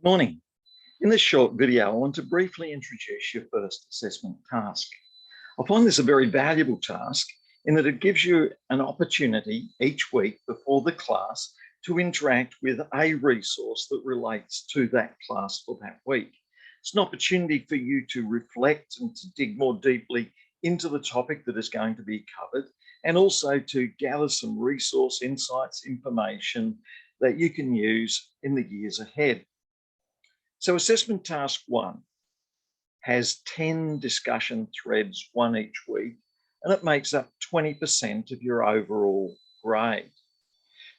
Morning. In this short video, I want to briefly introduce your first assessment task. I find this a very valuable task in that it gives you an opportunity each week before the class to interact with a resource that relates to that class for that week. It's an opportunity for you to reflect and to dig more deeply into the topic that is going to be covered, and also to gather some resource insights, information that you can use in the years ahead. So assessment task 1 has 10 discussion threads, one each week, and it makes up 20% of your overall grade.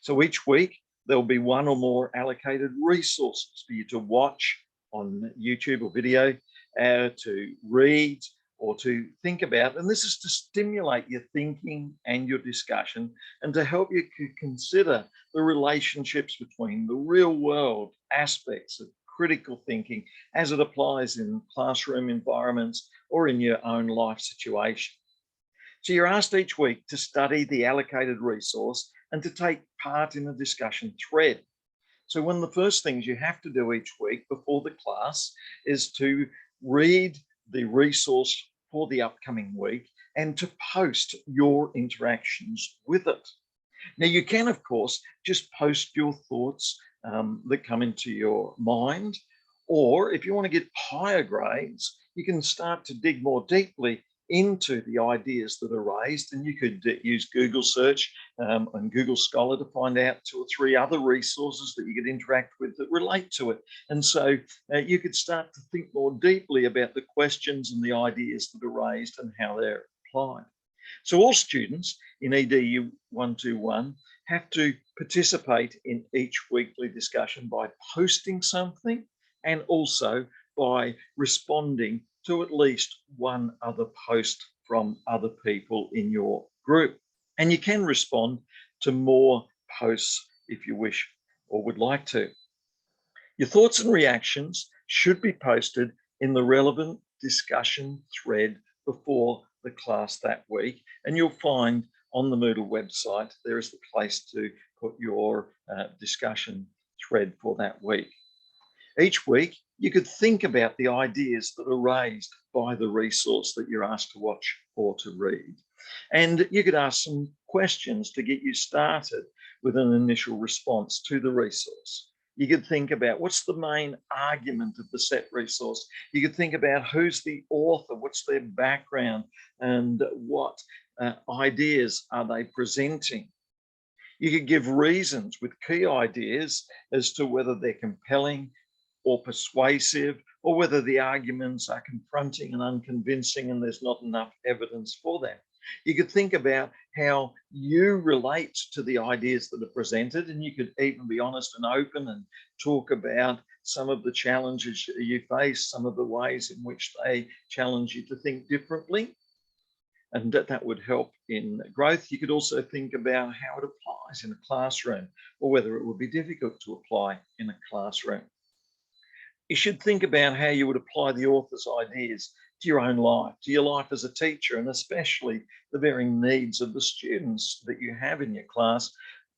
So each week, there'll be one or more allocated resources for you to watch on YouTube or video, to read or to think about. And this is to stimulate your thinking and your discussion and to help you consider the relationships between the real world aspects of critical thinking as it applies in classroom environments or in your own life situation. So you're asked each week to study the allocated resource and to take part in a discussion thread. So one of the first things you have to do each week before the class is to read the resource for the upcoming week and to post your interactions with it. Now you can, of course, just post your thoughts that come into your mind, or if you want to get higher grades, you can start to dig more deeply into the ideas that are raised, and you could use Google search and Google Scholar to find out 2 or 3 other resources that you could interact with that relate to it. And so you could start to think more deeply about the questions and the ideas that are raised and how they're applied. So all students in EDU 121 have to participate in each weekly discussion by posting something and also by responding to at least one other post from other people in your group. And you can respond to more posts if you wish or would like to. Your thoughts and reactions should be posted in the relevant discussion thread before the class that week, and you'll find on the Moodle website there is the place to put your discussion thread for that week. Each week you could think about the ideas that are raised by the resource that you're asked to watch or to read, and you could ask some questions to get you started with an initial response to the resource. You could think about what's the main argument of the set resource. You could think about who's the author, what's their background, and what ideas are they presenting. You could give reasons with key ideas as to whether they're compelling or persuasive, or whether the arguments are confronting and unconvincing and there's not enough evidence for them. You could think about how you relate to the ideas that are presented, and you could even be honest and open and talk about some of the challenges you face, some of the ways in which they challenge you to think differently, and that would help in growth. You could also think about how it applies in a classroom, or whether it would be difficult to apply in a classroom. You should think about how you would apply the author's ideas to your own life, to your life as a teacher, and especially the varying needs of the students that you have in your class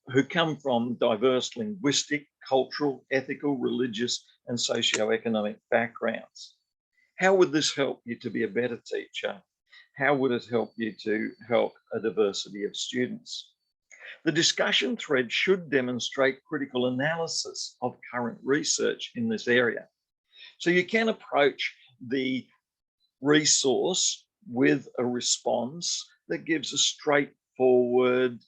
who come from diverse linguistic, cultural, ethical, religious, and socioeconomic backgrounds. How would this help you to be a better teacher? How would it help you to help a diversity of students? The discussion thread should demonstrate critical analysis of current research in this area. So you can approach the resource with a response that gives a straightforward,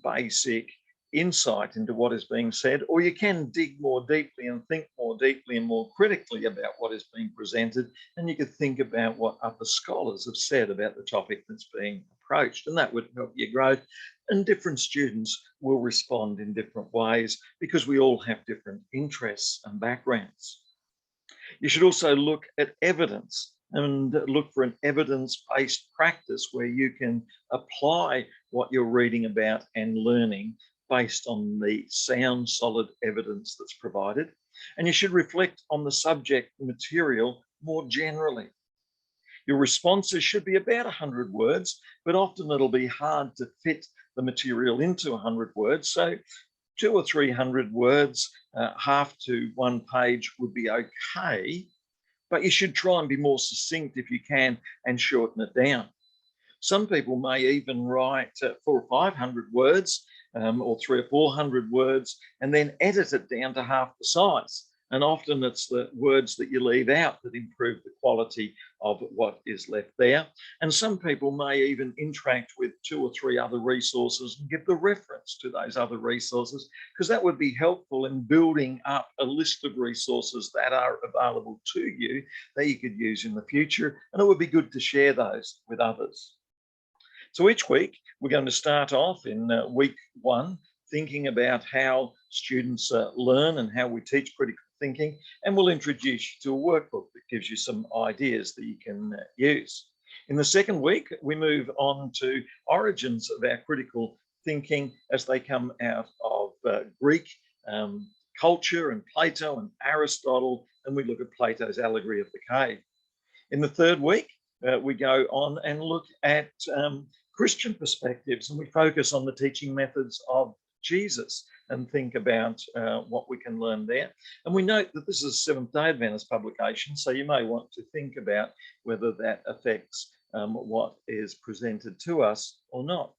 basic insight into what is being said, or you can dig more deeply and think more deeply and more critically about what is being presented, and you could think about what other scholars have said about the topic that's being approached, and that would help your growth. And different students will respond in different ways because we all have different interests and backgrounds. You should also look at evidence and look for an evidence-based practice where you can apply what you're reading about and learning based on the sound, solid evidence that's provided. And you should reflect on the subject material more generally. Your responses should be about 100 words, but often it'll be hard to fit the material into 100 words. So 200 or 300 words, half to one page would be okay, but you should try and be more succinct if you can and shorten it down. Some people may even write 400 or 500 words or 300 or 400 words and then edit it down to half the size. And often it's the words that you leave out that improve the quality of what is left there. And some people may even interact with 2 or 3 other resources and give the reference to those other resources, because that would be helpful in building up a list of resources that are available to you that you could use in the future. And it would be good to share those with others. So each week, we're going to start off in week 1, thinking about how students learn and how we teach critical thinking, and we'll introduce you to a workbook that gives you some ideas that you can use. In the second week, we move on to origins of our critical thinking as they come out of Greek culture and Plato and Aristotle, and we look at Plato's allegory of the cave. In the third week, we go on and look at Christian perspectives, and we focus on the teaching methods of Jesus and think about what we can learn there. And we note that this is a Seventh-day Adventist publication, so you may want to think about whether that affects what is presented to us or not.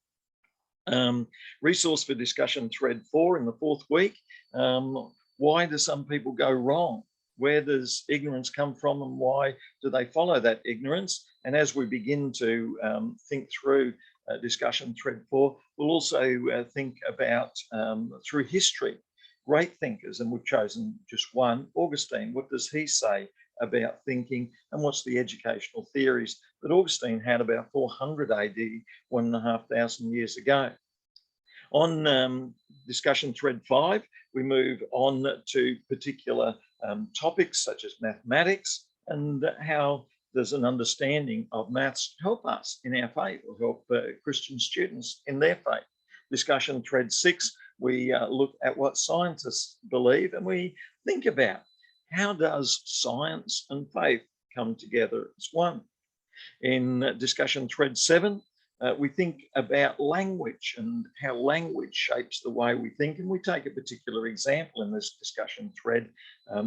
Resource for discussion thread 4 in the fourth week. Why do some people go wrong? Where does ignorance come from, and why do they follow that ignorance? And as we begin to think through discussion thread 4, we'll also think about through history, great thinkers, and we've chosen just one, Augustine. What does he say about thinking, and what's the educational theories that Augustine had about 400 AD, 1,500 years ago? On discussion thread 5, we move on to particular topics such as mathematics, and how does an understanding of maths help us in our faith, or help Christian students in their faith. Discussion thread 6, we look at what scientists believe, and we think about how does science and faith come together as one. In discussion thread 7, we think about language and how language shapes the way we think, and we take a particular example in this discussion thread,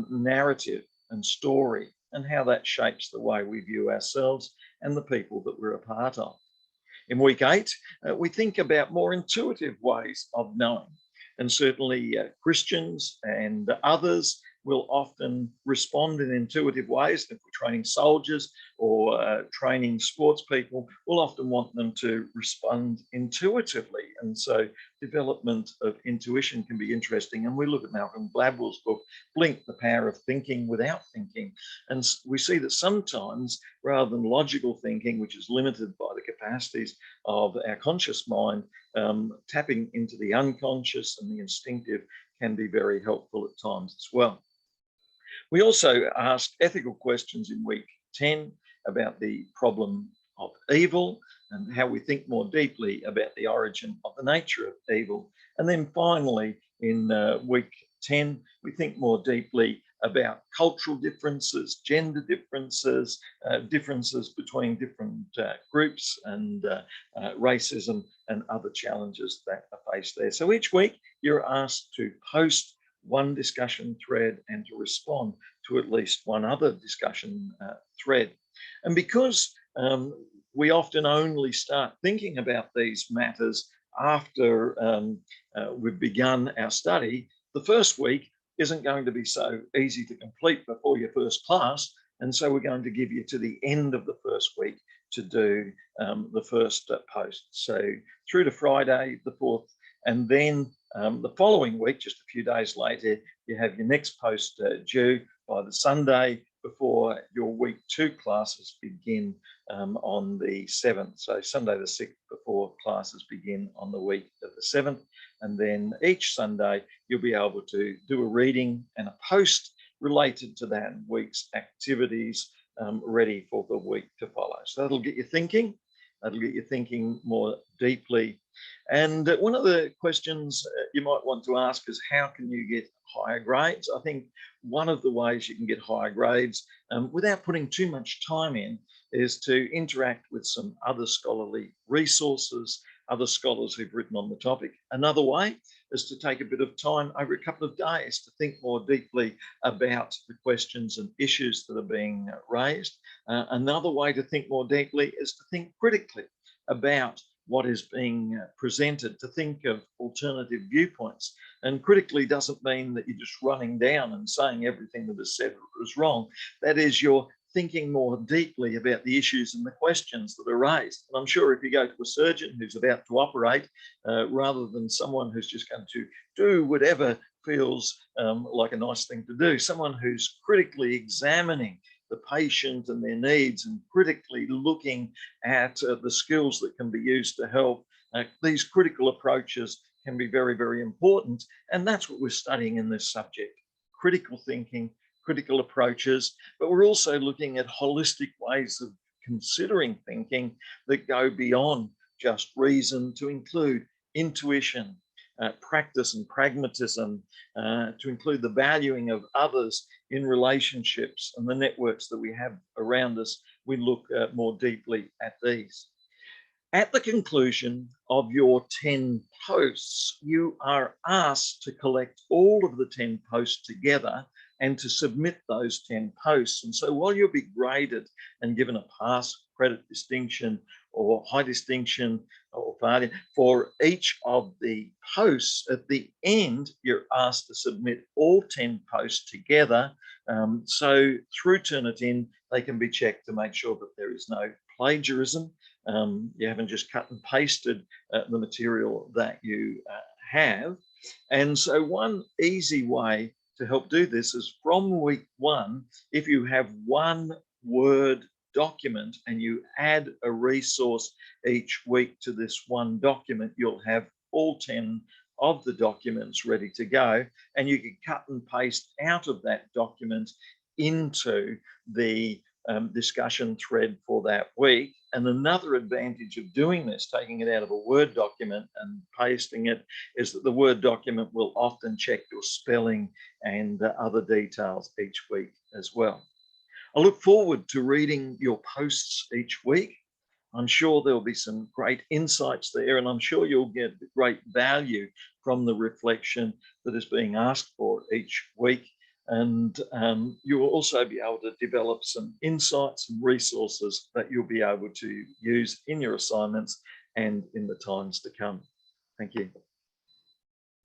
narrative and story, and how that shapes the way we view ourselves and the people that we're a part of. In week 8, we think about more intuitive ways of knowing, and certainly Christians and others will often respond in intuitive ways. If we're training soldiers or training sports people, we'll often want them to respond intuitively. And so development of intuition can be interesting. And we look at Malcolm Gladwell's book, Blink, The Power of Thinking Without Thinking. And we see that sometimes, rather than logical thinking, which is limited by the capacities of our conscious mind, tapping into the unconscious and the instinctive can be very helpful at times as well. We also asked ethical questions in week 10 about the problem of evil and how we think more deeply about the origin of the nature of evil. And then finally, in week 10, we think more deeply about cultural differences, gender differences, differences between different groups, and racism and other challenges that are faced there. So each week you're asked to post one discussion thread and to respond to at least one other discussion thread. And because we often only start thinking about these matters after we've begun our study, the first week isn't going to be so easy to complete before your first class. And so we're going to give you to the end of the first week to do the first post. So through to Friday, the 4th, and then the following week, just a few days later, you have your next post due by the Sunday before your week 2 classes begin on the 7th. So Sunday the 6th before classes begin on the week of the 7th. And then each Sunday, you'll be able to do a reading and a post related to that week's activities ready for the week to follow. So that'll get you thinking. That'll get you thinking more deeply. And one of the questions you might want to ask is, how can you get higher grades? I think one of the ways you can get higher grades without putting too much time in is to interact with some other scholarly resources other scholars who've written on the topic. Another way is to take a bit of time over a couple of days to think more deeply about the questions and issues that are being raised. Another way to think more deeply is to think critically about what is being presented, to think of alternative viewpoints. And critically doesn't mean that you're just running down and saying everything that is said is wrong. That is, you're thinking more deeply about the issues and the questions that are raised. And I'm sure if you go to a surgeon who's about to operate, rather than someone who's just going to do whatever feels like a nice thing to do, someone who's critically examining the patient and their needs and critically looking at the skills that can be used to help. These critical approaches can be very, very important. And that's what we're studying in this subject: critical thinking, critical approaches, but we're also looking at holistic ways of considering thinking that go beyond just reason, to include intuition, practice and pragmatism, to include the valuing of others in relationships and the networks that we have around us. We look more deeply at these. At the conclusion of your 10 posts, you are asked to collect all of the 10 posts together and to submit those 10 posts. And so while you'll be graded and given a pass, credit, distinction, or high distinction or failure for each of the posts, at the end, you're asked to submit all 10 posts together. So through Turnitin, they can be checked to make sure that there is no plagiarism. You haven't just cut and pasted the material that you have. And so one easy way to help do this is from week 1, if you have one Word document and you add a resource each week to this one document, you'll have all 10 of the documents ready to go, and you can cut and paste out of that document into the discussion thread for that week. And another advantage of doing this, taking it out of a Word document and pasting it, is that the Word document will often check your spelling and other details each week as well. I look forward to reading your posts each week. I'm sure there'll be some great insights there, and I'm sure you'll get great value from the reflection that is being asked for each week. And you will also be able to develop some insights and resources that you'll be able to use in your assignments and in the times to come. Thank you.